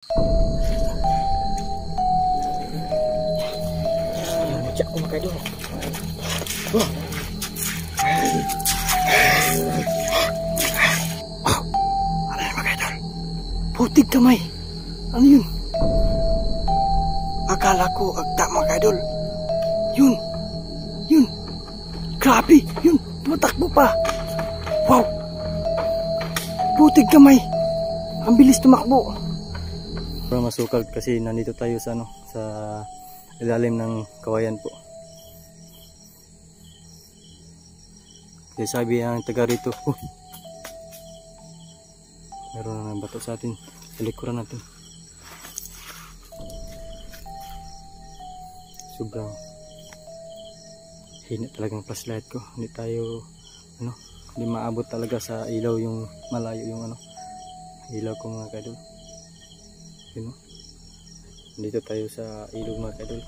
Ayan, madyak ko mga idol. Oh. Ano yan mga idol? Putik kamay. Ano yun? Akala ko agta mga idol. Yun. Yun. Grabe. Yun. Tumatakbo pa. Wow. Putik kamay. Ang bilis tumakbo. Pero masukal kasi nandito tayo sa sa ilalim ng kawayan po. Kaya sabi ang taga rito, meron na bato sa atin, sa likuran natin. Sobrang hina talagang flashlight ko. Hindi tayo hindi maabot talaga sa ilaw, yung malayo yung ilaw ko mga kadol. Dito tayo sa ilog mga kadol.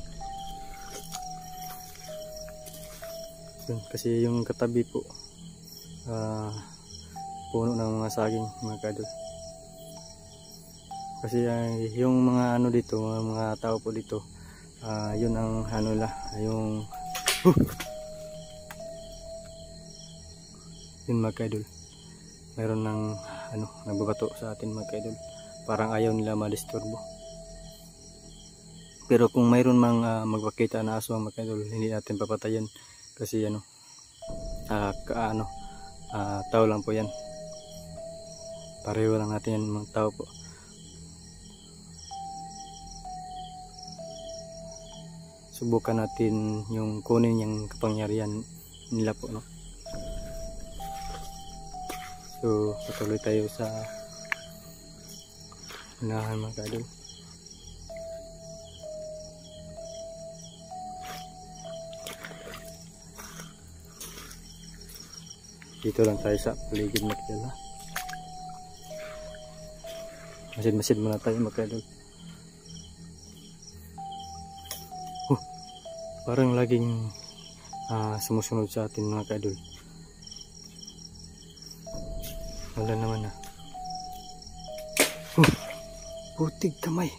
Kasi yung katabi po puno ng mga saging mga kadol. Kasi yung mga dito, mga tao po dito, yun ang yung yun mga kadol. Meron ng nagbabato sa atin mga kadol. Parang ayaw nila madisturbo. Pero kung mayroon mang magpakita na aso mga kadol, hindi natin papatayan kasi tao lang po yan. Pareho lang natin yan mga tao po. Subukan natin yung kunin yung kapangyarihan nila po, no? So patuloy tayo sa unahan mga kadol. Dito lang tayo sa paligid mga kadol. Masid-masid muna tayo mga kadol. Parang laging sumusunod sa atin mga kadol. Wala naman na. Putig kamay.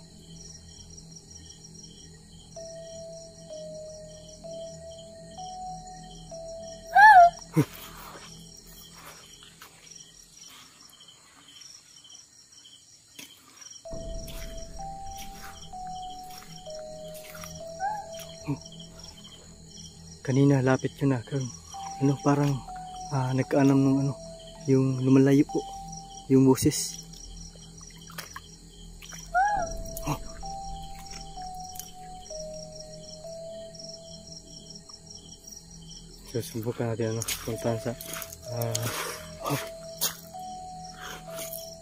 Kanina lapit yun na kung parang nagkaanam ng yung lumalayo po yung boses. So subukan natin puntahan sa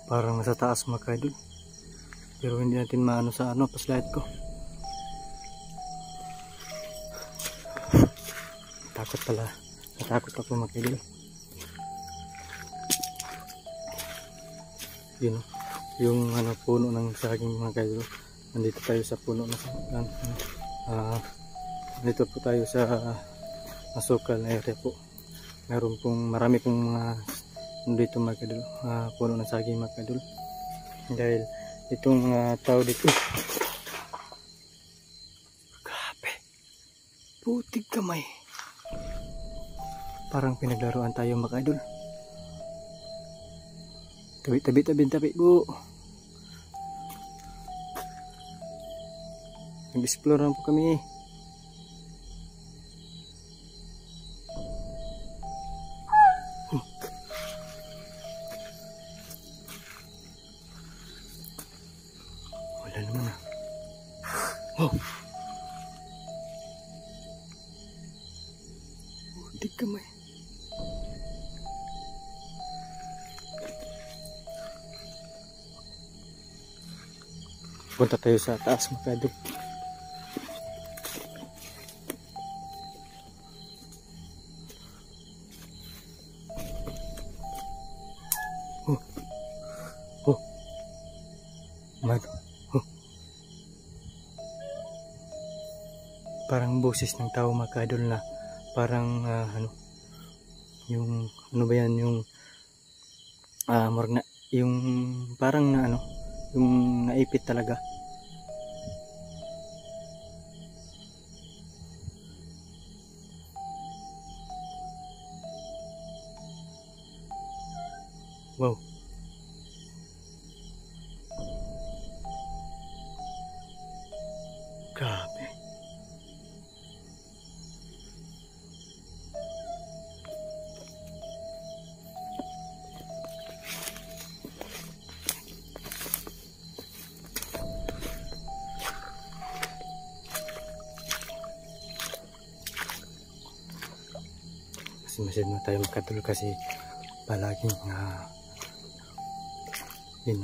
parang nasa taas mga kadol, pero hindi natin maano sa flashlight ko. Takot pala, natakot ako mga kadol. Yun yung puno ng saging mga kadol. Nandito tayo sa puno ng saging. Nandito po tayo sa masukal na area po. Meron pong marami pong mga nandito mga kadol, puno ng saging mga kadol. Dahil itong tao dito, grabe, putik kamay. Parang pinaglaruan tayo mga kadol. Tabi po. Nag-explore na po kami. Wala naman na. Putik kamay. Punta tayo sa taas mga kadol. Parang boses ng tao mga kadol na parang yung ba yan, yung yung parang na yung naipit talaga. Wow. Grabe. Masid na tayo magkatuloy kasi palaging yun,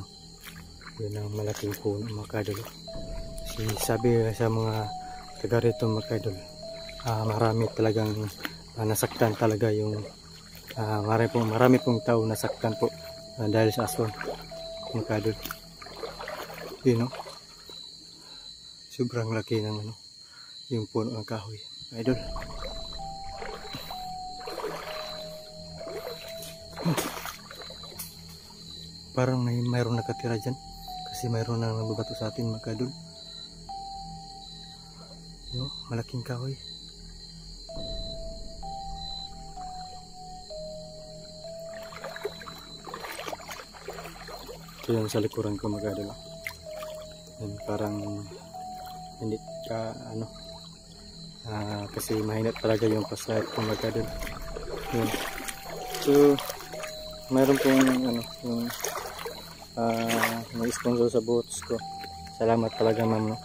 yun ang malaking puno mga kadol. Kasi sabi sa mga taga rito mga kadol, marami talagang nasaktan talaga yung marami pong tao nasaktan po dahil sa aswang mga kadol. Yun, no? Sobrang laki ng yung puno ng kahoy idol. Parang mayroong nakatira dyan kasi mayroon nang nababato sa atin mga kadol. No, malaking kahoy. Ito yung sa likuran ko mga kadol. Yan, parang hindi ka kasi mahinat talaga yung pasahit ko mga kadol. Yan. So mayroon pong yung may sponsor sa boats ko. Salamat talaga ma'am, no?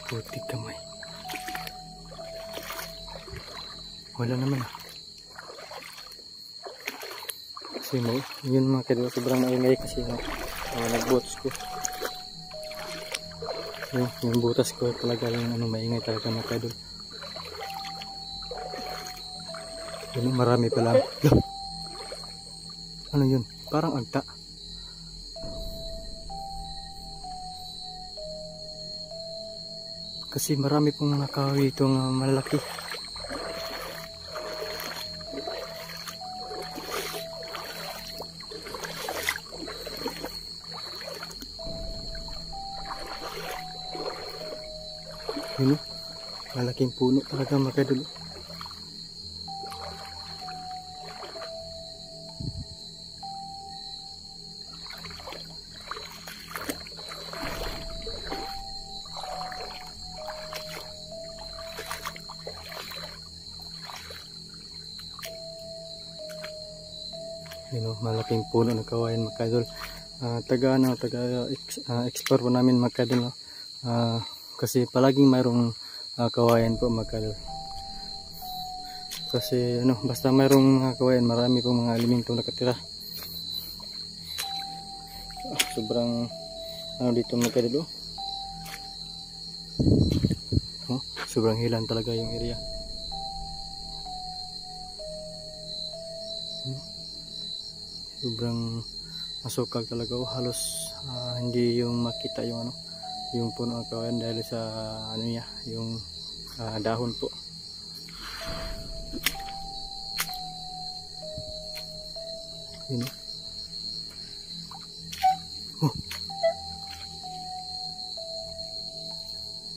Putik kamay. Wala naman. Kasi yun mga kadol, sobrang maingay kasi nag-boats ko. Yung butas ko talaga yung maingay talaga mga kadol. Yun, marami pala. Ano yun? Parang agta. Kasi marami pong nakawi itong malalaki. Yun, malaking puno talaga mga kadol. Yun, malaking puno ng kawayan mga kadol. Explore po namin mga kadol. Kasi palaging mayroong kawayan po mga kadol. Kasi basta mayroong kawayan, marami pong mga elemento nakatira. Sobrang dito mga kadol. Sobrang hilan talaga yung area. Sobrang masukal talaga, halos hindi yung makita yung yung puno ng kawayan dahil sa yung dahon po. Yun.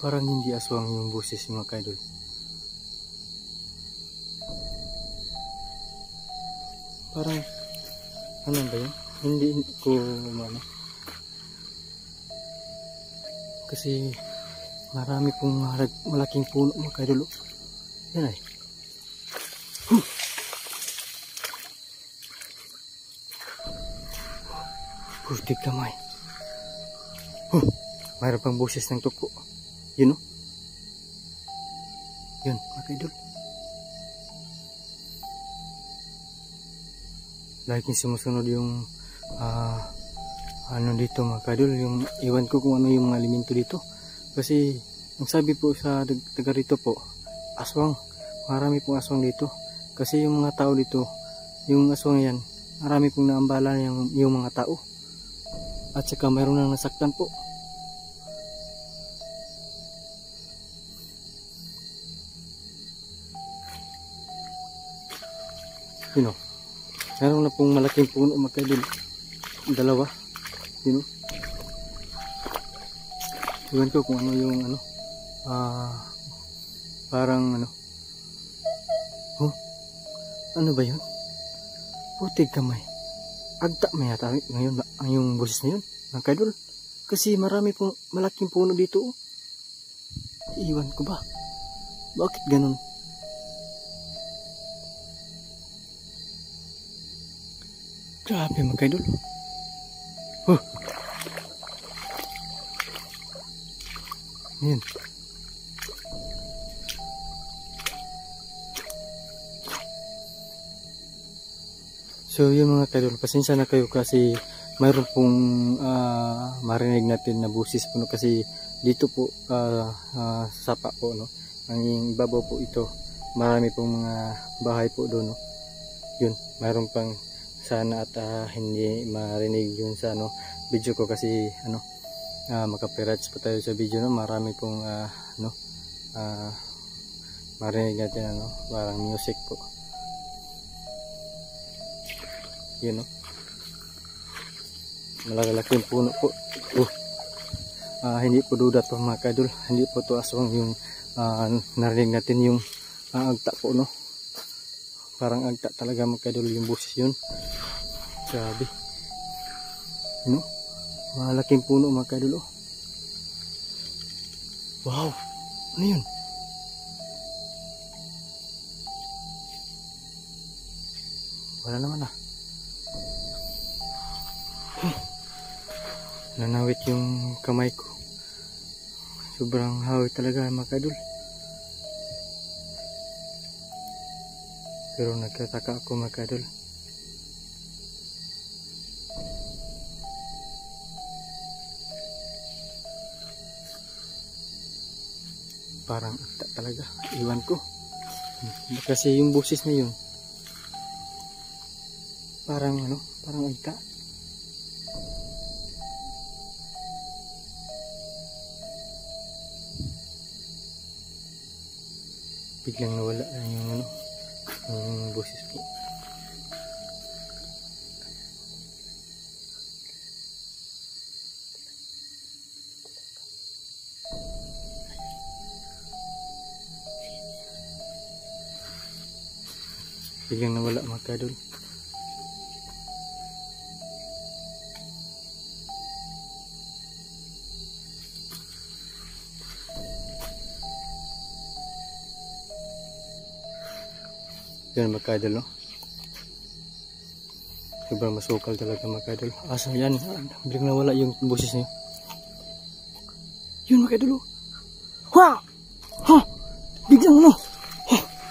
Parang hindi aswang yung boses mga kaidol. Parang ano ba yun? Hindi ko kasi marami pong malaking puno mga kaidol. Yan ay. Putik kamay. Mayroon pang boses ng tuko. Yun o. Yun mga kaidol. Laging sumusunod yung dito mga kaidol, yung iwan ko kung ano yung mga elemento dito. Kasi ang sabi po sa taga rito po, aswang, marami pong aswang dito. Kasi yung mga tao dito, yung aswang yan, marami pong naambala yung mga tao. At saka mayroon nang nasaktan po. Yun o. Meron na pong malaking puno mga kaidol. Dalawa. Yun o. Iwan ko kung ano yung ano. Parang ano. Oh. Ano ba yun? Putig kamay. Agta may yata ngayon yung boses na yun. Mga kaidol. Kasi marami pong malaking puno dito. Oh. Iwan ko ba? Bakit ganun? Grabe mga kaidol. Oh. Ayan. So yun mga kaidol, pasensya na kayo kasi mayroon pong marinig natin na busis po, no? Kasi dito po sapa po, no? Ang ibabaw po ito, marami pong mga bahay po doon, no? Yun, mayroon pang sana at hindi marinig yun sa ano video ko kasi ano makapirates po tayo sa video, no? Marami pong marinig natin ano parang music po. Yun, no? Malalaking puno po. Hindi po duda to mga kaidol, hindi po to aswang yung narinig natin yung agta po, no? Parang agta talaga mga kaidol yung boses yun. Grabe. No? Malaking puno mga kaidol. Oh. Wow. Ano yun? Wala naman ah. Nanawit yung kamay ko. Sobrang hawit talaga mga kaidol. Pero nagtataka ako mga kaidol. Parang agta talaga. Iwan ko. Kasi yung boses na yun. Parang ano, parang agta. Biglang nawala na yung ano, yung boses po. Biglang nawala mga kaidol. Yan mga kaidol, no? Sobrang masukal talaga mga kaidol. Asa yan, biglang nawala yung boses niya. Yun mga kaidol, oh. Wow! Ha! Biglang ano?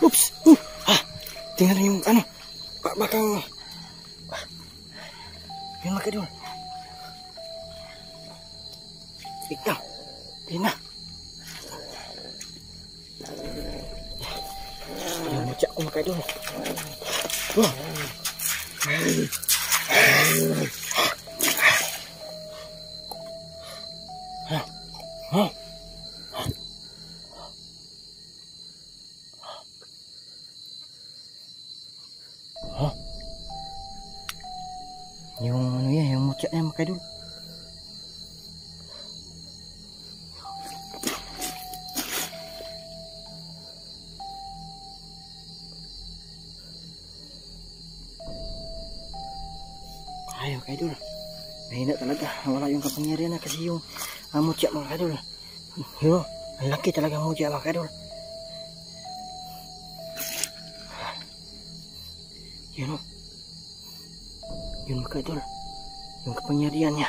Oops! Tingnan yung ano, bakang yun mga kaidol. Biglang pina yung mutya ko mga kaidol. Yung ano yan, yung mutya niya mga kaidol. Ay mga kaidol, mahina talaga, wala yung kapangyarihan na kasi yung mutya mga kaidol. Yun, ang laki talaga mutya mga kaidol. Yun o. Yun mga kaidol, yung kapangyarihan niya.